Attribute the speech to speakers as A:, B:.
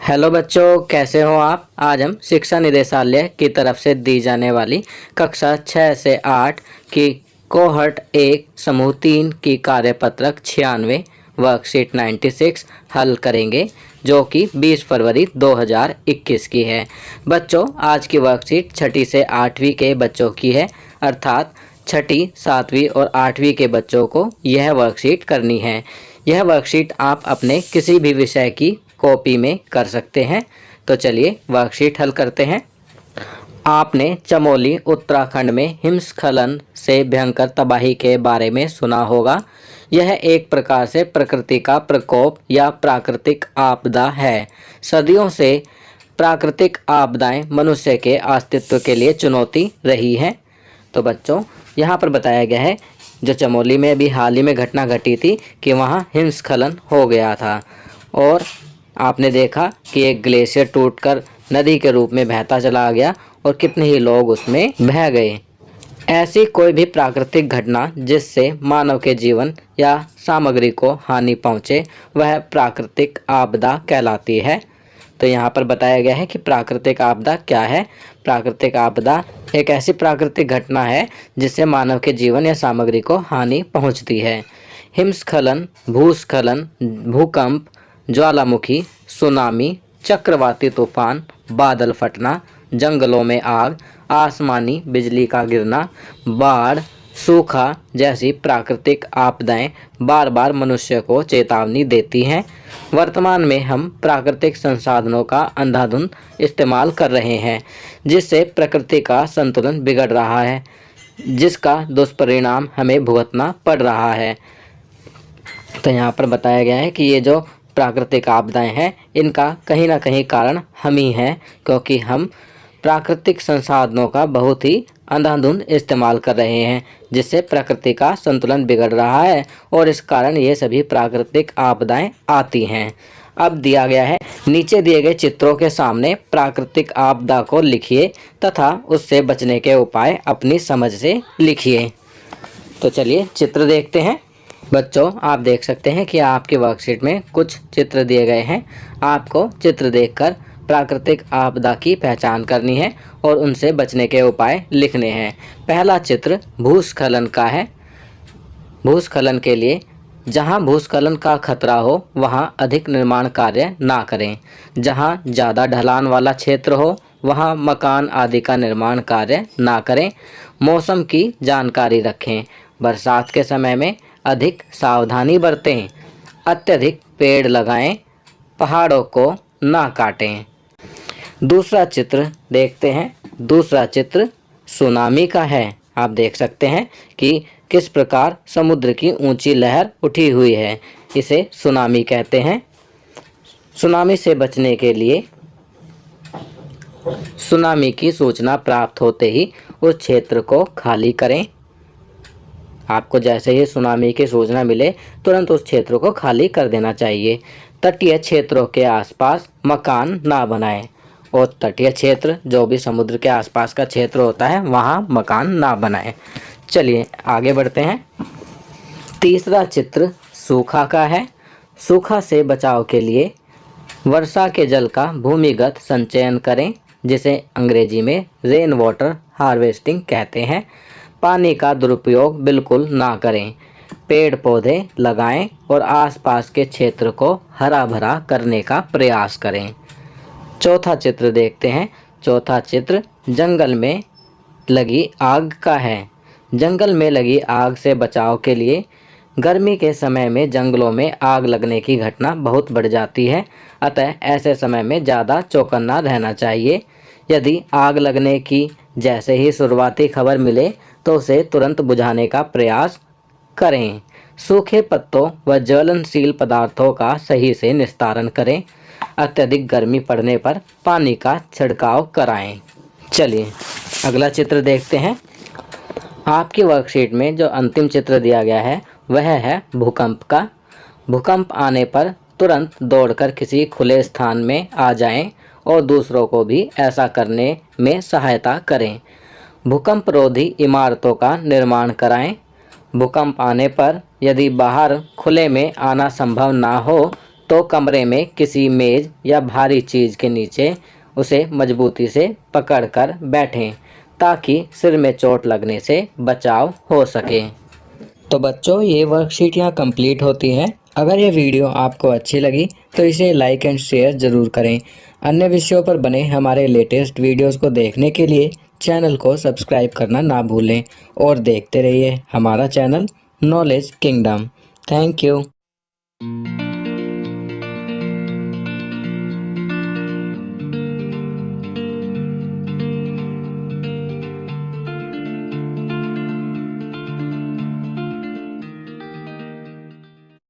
A: Hello बच्चों, कैसे हो आप। आज हम शिक्षा निदेशालय की तरफ से दी जाने वाली कक्षा 6 से 8 की कोहर्ट 1 समूह 3 की कार्यपत्रक 96 वर्कशीट 96 हल करेंगे, जो कि 20 फरवरी 2021 की है। बच्चों, आज की वर्कशीट छठी से 8वीं के बच्चों की है, अर्थात छठी, 7वीं और 8वीं के बच्चों को यह वर्कशीट करनी है। यह वर्कशीट आप अपने किसी भी विषय की कॉपी में कर सकते हैं। तो चलिए वर्कशीट हल करते हैं। आपने चमोली उत्तराखंड में हिमस्खलन से भयंकर तबाही के बारे में सुना होगा। यह एक प्रकार से प्रकृति का प्रकोप या प्राकृतिक आपदा है। सदियों से प्राकृतिक आपदाएं मनुष्य के अस्तित्व के लिए चुनौती रही हैं। तो बच्चों, यहाँ पर बताया गया है जो चमोली में अभी हाल ही में घटना घटी थी कि वहाँ हिमस्खलन हो गया था और आपने देखा कि एक ग्लेशियर टूटकर नदी के रूप में बहता चला गया और कितने ही लोग उसमें बह गए। ऐसी कोई भी प्राकृतिक घटना जिससे मानव के जीवन या सामग्री को हानि पहुँचे, वह प्राकृतिक आपदा कहलाती है। तो यहाँ पर बताया गया है कि प्राकृतिक आपदा क्या है। प्राकृतिक आपदा एक ऐसी प्राकृतिक घटना है जिससे मानव के जीवन या सामग्री को हानि पहुँचती है। हिमस्खलन, भूस्खलन, भूकंप, ज्वालामुखी, सुनामी, चक्रवाती तूफान, बादल फटना, जंगलों में आग, आसमानी बिजली का गिरना, बाढ़, सूखा जैसी प्राकृतिक आपदाएं बार बार मनुष्य को चेतावनी देती हैं। वर्तमान में हम प्राकृतिक संसाधनों का अंधाधुंध इस्तेमाल कर रहे हैं, जिससे प्रकृति का संतुलन बिगड़ रहा है, जिसका दुष्परिणाम हमें भुगतना पड़ रहा है। तो यहाँ पर बताया गया है कि ये जो प्राकृतिक आपदाएं हैं, इनका कहीं ना कहीं कारण हम ही हैं, क्योंकि हम प्राकृतिक संसाधनों का बहुत ही अंधाधुंध इस्तेमाल कर रहे हैं, जिससे प्रकृति का संतुलन बिगड़ रहा है और इस कारण ये सभी प्राकृतिक आपदाएं आती हैं। अब दिया गया है, नीचे दिए गए चित्रों के सामने प्राकृतिक आपदा को लिखिए तथा उससे बचने के उपाय अपनी समझ से लिखिए। तो चलिए चित्र देखते हैं। बच्चों, आप देख सकते हैं कि आपकी वर्कशीट में कुछ चित्र दिए गए हैं। आपको चित्र देखकर प्राकृतिक आपदा की पहचान करनी है और उनसे बचने के उपाय लिखने हैं। पहला चित्र भूस्खलन का है। भूस्खलन के लिए जहां भूस्खलन का खतरा हो वहां अधिक निर्माण कार्य ना करें। जहां ज़्यादा ढलान वाला क्षेत्र हो वहां मकान आदि का निर्माण कार्य ना करें। मौसम की जानकारी रखें। बरसात के समय में अधिक सावधानी बरतें। अत्यधिक पेड़ लगाएं। पहाड़ों को ना काटें। दूसरा चित्र देखते हैं। दूसरा चित्र सुनामी का है। आप देख सकते हैं कि किस प्रकार समुद्र की ऊंची लहर उठी हुई है। इसे सुनामी कहते हैं। सुनामी से बचने के लिए सुनामी की सूचना प्राप्त होते ही उस क्षेत्र को खाली करें। आपको जैसे ही सुनामी की सूचना मिले तुरंत उस क्षेत्र को खाली कर देना चाहिए। तटीय क्षेत्रों के आसपास मकान ना बनाएं और तटीय क्षेत्र जो भी समुद्र के आसपास का क्षेत्र होता है वहाँ मकान ना बनाएं। चलिए आगे बढ़ते हैं। तीसरा चित्र सूखा का है। सूखा से बचाव के लिए वर्षा के जल का भूमिगत संचयन करें, जिसे अंग्रेजी में रेन वाटर हार्वेस्टिंग कहते हैं। पानी का दुरुपयोग बिल्कुल ना करें। पेड़ पौधे लगाएं और आसपास के क्षेत्र को हरा भरा करने का प्रयास करें। चौथा चित्र देखते हैं। चौथा चित्र जंगल में लगी आग का है। जंगल में लगी आग से बचाव के लिए गर्मी के समय में जंगलों में आग लगने की घटना बहुत बढ़ जाती है, अतः ऐसे समय में ज़्यादा चौकन्ना रहना चाहिए। यदि आग लगने की जैसे ही शुरुआती खबर मिले तो उसे तुरंत बुझाने का प्रयास करें। सूखे पत्तों व ज्वलनशील पदार्थों का सही से निस्तारण करें। अत्यधिक गर्मी पड़ने पर पानी का छिड़काव कराएं। चलिए अगला चित्र देखते हैं। आपकी वर्कशीट में जो अंतिम चित्र दिया गया है वह है भूकंप का। भूकंप आने पर तुरंत दौड़कर किसी खुले स्थान में आ जाएं और दूसरों को भी ऐसा करने में सहायता करें। भूकंप रोधी इमारतों का निर्माण कराएं। भूकंप आने पर यदि बाहर खुले में आना संभव ना हो तो कमरे में किसी मेज़ या भारी चीज़ के नीचे उसे मजबूती से पकड़कर बैठें ताकि सिर में चोट लगने से बचाव हो सके। तो बच्चों, ये वर्कशीट यहाँ कंप्लीट होती है। अगर ये वीडियो आपको अच्छी लगी तो इसे लाइक एंड शेयर ज़रूर करें। अन्य विषयों पर बने हमारे लेटेस्ट वीडियोस को देखने के लिए चैनल को सब्सक्राइब करना ना भूलें और देखते रहिए हमारा channel knowledge kingdom. Thank you.